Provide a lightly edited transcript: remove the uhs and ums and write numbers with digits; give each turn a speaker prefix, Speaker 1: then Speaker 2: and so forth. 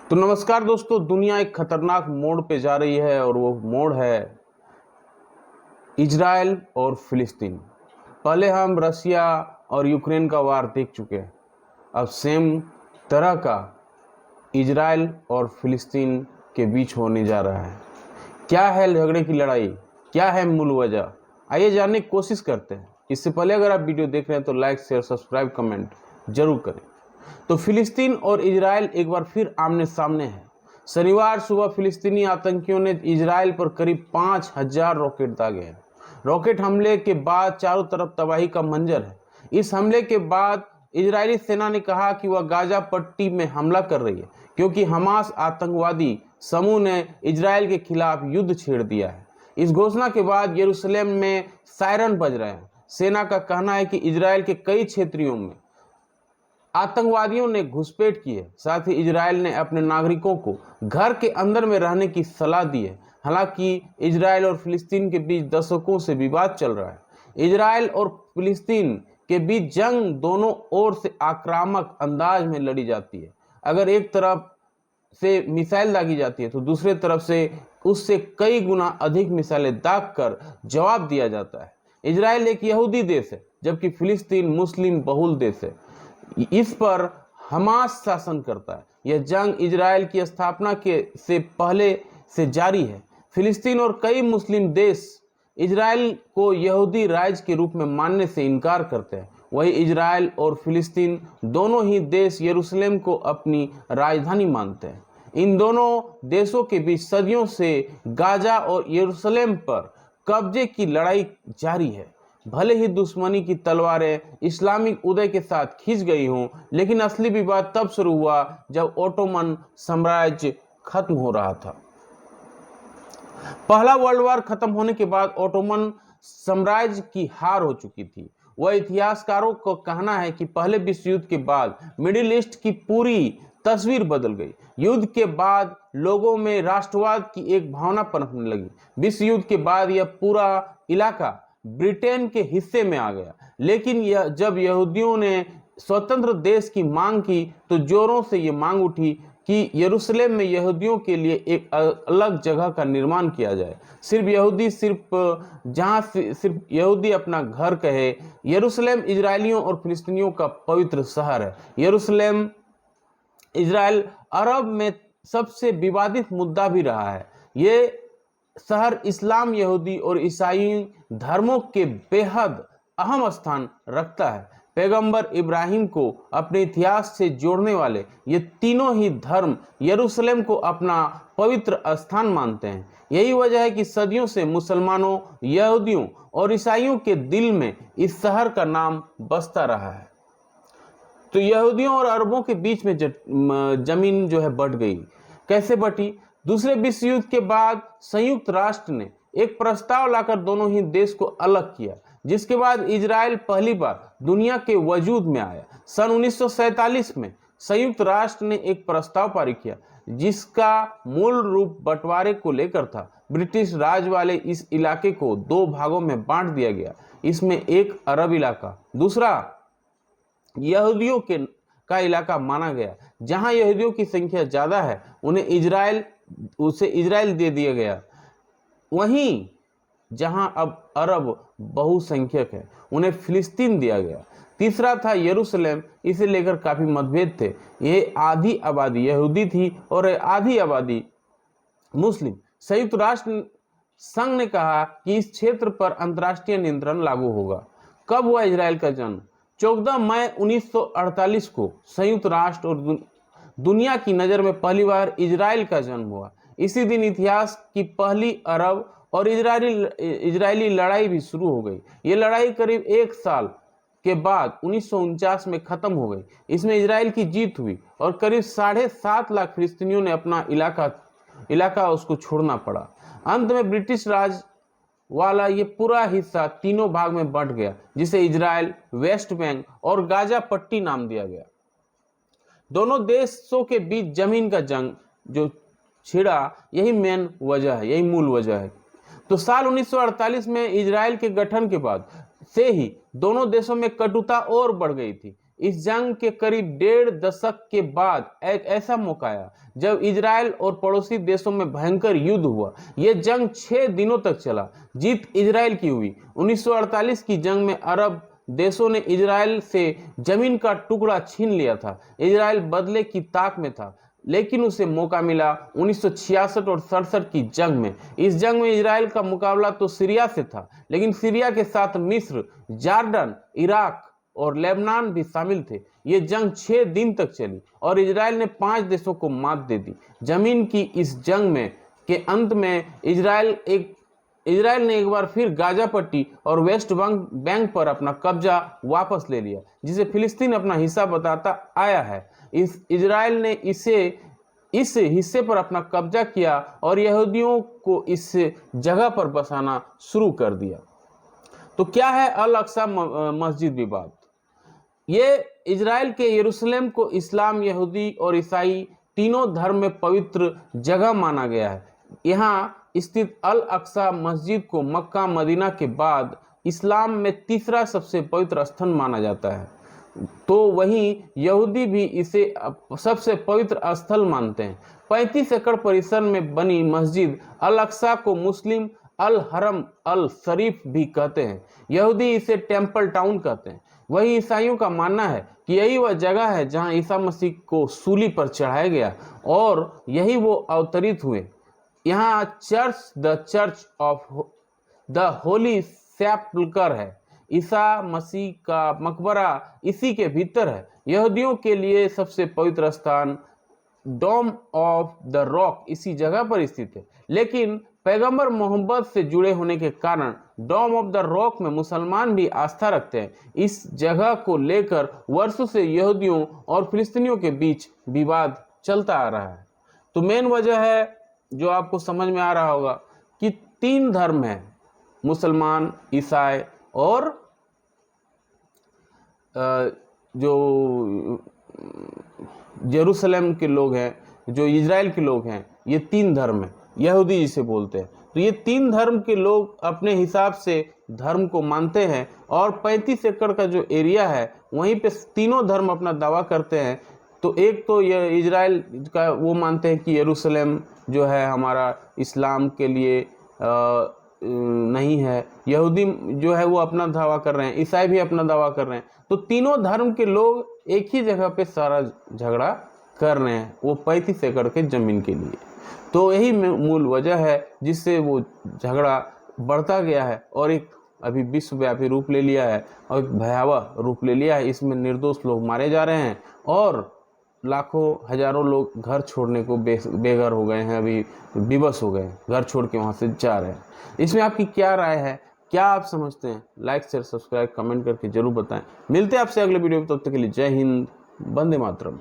Speaker 1: तो नमस्कार दोस्तों, दुनिया एक खतरनाक मोड़ पे जा रही है और वो मोड़ है इजराइल और फिलिस्तीन। पहले हम रसिया और यूक्रेन का वार देख चुके हैं। अब सेम तरह का इजराइल और फिलिस्तीन के बीच होने जा रहा है। क्या है झगड़े की लड़ाई, क्या है मूल वजह, आइए जानने की कोशिश करते हैं। इससे पहले अगर आप वीडियो देख रहे हैं तो लाइक, शेयर, सब्सक्राइब, कमेंट जरूर करें। तो फिलिस्तीन और इजराइल एक बार फिर आमने सामने है। शनिवार सुबह फिलिस्तीनी आतंकियों ने इजराइल पर करीब 5,000 रॉकेट दागे हैं। रॉकेट हमले के बाद चारों तरफ तबाही का मंजर है। इस हमले के बाद इजरायली सेना ने कहा कि वह गाजा पट्टी में हमला कर रही है क्योंकि हमास आतंकवादी समूह ने इजराइल के खिलाफ युद्ध छेड़ दिया है। इस घोषणा के बाद यरूशलेम में सायरन बज रहे हैं। सेना का कहना है कि इजराइल के कई क्षेत्रों में आतंकवादियों ने घुसपैठ की है। साथ ही इजराइल ने अपने नागरिकों को घर के अंदर में रहने की सलाह दी है। हालांकि इजराइल और फिलिस्तीन के बीच दशकों से विवाद चल रहा है। इजराइल और फिलिस्तीन के बीच जंग दोनों ओर से आक्रामक अंदाज में लड़ी जाती है। अगर एक तरफ से मिसाइल दागी जाती है तो दूसरे तरफ से उससे कई गुना अधिक मिसाइलें दाग कर जवाब दिया जाता है। इजराइल एक यहूदी देश है जबकि फिलिस्तीन मुस्लिम बहुल देश है। इस पर हमास शासन करता है। यह जंग इजराइल की स्थापना के से पहले से जारी है। फिलिस्तीन और कई मुस्लिम देश इजराइल को यहूदी राज्य के रूप में मानने से इनकार करते हैं। वही इजराइल और फिलिस्तीन दोनों ही देश यरूशलेम को अपनी राजधानी मानते हैं। इन दोनों देशों के बीच सदियों से गाजा और यरूशलेम पर कब्जे की लड़ाई जारी है। भले ही दुश्मनी की तलवारें इस्लामिक उदय के साथ खींच गई हों, लेकिन असली विवाद तब शुरू हुआ जब ओटोमन साम्राज्य खत्म हो रहा था। पहला वर्ल्ड वार खत्म होने के बाद ओटोमन साम्राज्य की हार हो चुकी थी। वह इतिहासकारों का कहना है कि पहले विश्व युद्ध के बाद मिडिल ईस्ट की पूरी तस्वीर बदल गई। युद्ध के बाद लोगों में राष्ट्रवाद की एक भावना पनपने लगी। विश्व युद्ध के बाद यह पूरा इलाका ब्रिटेन के हिस्से में आ गया। लेकिन जब यहूदियों ने स्वतंत्र देश की मांग की तो जोरों से ये मांग उठी कि यरूशलेम में यहूदियों के लिए एक अलग जगह का निर्माण किया जाए। जहां सिर्फ यहूदी अपना घर कहे। यरूशलेम इजरायलियों और फिलिस्तीनियों का पवित्र शहर है। यरूशलेम इजराइल अरब में सबसे विवादित मुद्दा भी रहा है। ये शहर इस्लाम, यहूदी और ईसाई धर्मों के बेहद अहम स्थान रखता है। पैगंबर इब्राहिम को अपने इतिहास से जोड़ने वाले ये तीनों ही धर्म यरूशलेम को अपना पवित्र स्थान मानते हैं। यही वजह है कि सदियों से मुसलमानों, यहूदियों और ईसाइयों के दिल में इस शहर का नाम बसता रहा है। तो यहूदियों और अरबों के बीच में जमीन जो है बट गई। कैसे बटी? दूसरे विश्व युद्ध के बाद संयुक्त राष्ट्र ने एक प्रस्ताव लाकर दोनों ही देश को अलग किया, जिसके बाद इजराइल पहली बार दुनिया के वजूद में आया। सन 1947 में संयुक्त राष्ट्र ने एक प्रस्ताव पारित किया जिसका मूल रूप बंटवारे को लेकर था। ब्रिटिश राज वाले इस इलाके को दो भागों में बांट दिया गया। इसमें एक अरब इलाका, दूसरा यहूदियों का इलाका माना गया। जहां यहूदियों की संख्या ज्यादा है उसे इजराइल दे दिया गया। वहीं जहां अब अरब बहुसंख्यक है उन्हें फिलिस्तीन दिया गया। तीसरा था यरूशलेम। इसे लेकर काफी मतभेद थे। ये आधी आबादी यहूदी थी और आधी आबादी मुस्लिम। संयुक्त राष्ट्र संघ ने कहा कि इस क्षेत्र पर अंतर्राष्ट्रीय नियंत्रण लागू होगा। कब हुआ इजराइल का जन्म? 14 मई 1948 को संयुक्त राष्ट्र और दुनिया की नजर में पहली बार इजराइल का जन्म हुआ। इसी दिन इतिहास की पहली अरब और इजरायली लड़ाई भी शुरू हो गई। ये लड़ाई करीब एक साल के बाद 1949 में खत्म हो गई। इसमें इजराइल की जीत हुई और करीब 7.5 लाख फिलिस्तीनियों ने अपना इलाका उसको छोड़ना पड़ा। अंत में ब्रिटिश राज वाला ये पूरा हिस्सा तीनों भाग में बंट गया, जिसे इजराइल, वेस्ट बैंक और गाजा पट्टी नाम दिया गया। दोनों देशों के बीच जमीन का जंग जो छिड़ा, यही मेन वजह है, यही मूल वजह है। तो साल 1948 में इजराइल के गठन के बाद से ही दोनों देशों में कटुता और बढ़ गई थी। इस जंग के करीब 1.5 दशक के बाद एक ऐसा मौका आया जब इजराइल और पड़ोसी देशों में भयंकर युद्ध हुआ। यह जंग 6 दिनों तक चला। जीत इजराइल की हुई। 1948 की जंग में अरब देशों ने इजराइल से जमीन का टुकड़ा छीन लिया था। इजराइल बदले की ताक में था, लेकिन उसे मौका मिला 1966 और 67 की जंग में। इस जंग में इजराइल का मुकाबला तो सीरिया से था, लेकिन सीरिया के साथ मिस्र, जॉर्डन, इराक और लेबनान भी शामिल थे। ये जंग 6 दिन तक चली और इजराइल ने 5 देशों को मात दे दी। जमीन की इस जंग में के अंत में इजराइल ने एक बार फिर गाजा पट्टी और वेस्ट बैंक पर अपना कब्जा वापस ले लिया, जिसे फिलिस्तीन अपना हिस्सा बताता आया है। इजराइल ने इस हिस्से पर अपना कब्जा किया और यहूदियों को इस जगह पर बसाना शुरू कर दिया। तो क्या है अल अक्सा मस्जिद विवाद? ये इजराइल के यरूशलेम को इस्लाम, यहूदी और ईसाई तीनों धर्म में पवित्र जगह माना गया है। यहाँ स्थित अल अक्सा मस्जिद को मक्का मदीना के बाद इस्लाम में तीसरा सबसे पवित्र स्थान माना जाता है। तो वहीं यहूदी भी इसे सबसे पवित्र स्थल मानते हैं। 35 एकड़ परिसर में बनी मस्जिद अल अक्सा को मुस्लिम अल हरम अल शरीफ भी कहते हैं। यहूदी इसे टेम्पल टाउन कहते हैं। वहीं ईसाइयों का मानना है कि यही वह जगह है जहां ईसा मसीह को सूली पर चढ़ाया गया और यही वो अवतरित हुए। यहाँ चर्च ऑफ द होली सेपल्कर है। ईसा मसीह का मकबरा इसी के भीतर है। यहूदियों के लिए सबसे पवित्र स्थान डोम ऑफ द रॉक इसी जगह पर स्थित है, लेकिन पैगंबर मोहम्मद से जुड़े होने के कारण डोम ऑफ द रॉक में मुसलमान भी आस्था रखते हैं। इस जगह को लेकर वर्षों से यहूदियों और फिलिस्तीनियों के बीच विवाद चलता आ रहा है। तो मेन वजह है जो आपको समझ में आ रहा होगा कि 3 धर्म है, मुसलमान, ईसाई और जो यरूशलेम के लोग हैं, जो इजराइल के लोग हैं, ये 3 धर्म है, यहूदी जिसे बोलते हैं। तो ये 3 धर्म के लोग अपने हिसाब से धर्म को मानते हैं और 35 एकड़ का जो एरिया है वहीं पे तीनों धर्म अपना दावा करते हैं। तो एक तो ये इजराइल का वो मानते हैं कि यरूशलेम जो है हमारा इस्लाम के लिए नहीं है। यहूदी जो है वो अपना दावा कर रहे हैं, ईसाई भी अपना दावा कर रहे हैं। तो तीनों धर्म के लोग एक ही जगह पे सारा झगड़ा कर रहे हैं, वो 35 एकड़ के जमीन के लिए। तो यही मूल वजह है जिससे वो झगड़ा बढ़ता गया है और एक अभी विश्वव्यापी रूप ले लिया है और एक भयावह रूप ले लिया है। इसमें निर्दोष लोग मारे जा रहे हैं और लाखों हजारों लोग घर छोड़ने को बेघर हो गए हैं, अभी विवश हो गए, घर छोड़ के वहाँ से जा रहे हैं। इसमें आपकी क्या राय है, क्या आप समझते हैं? लाइक, शेयर, सब्सक्राइब, कमेंट करके जरूर बताएं। मिलते हैं आपसे अगले वीडियो में, तब तक के लिए जय हिंद, वंदे मातरम।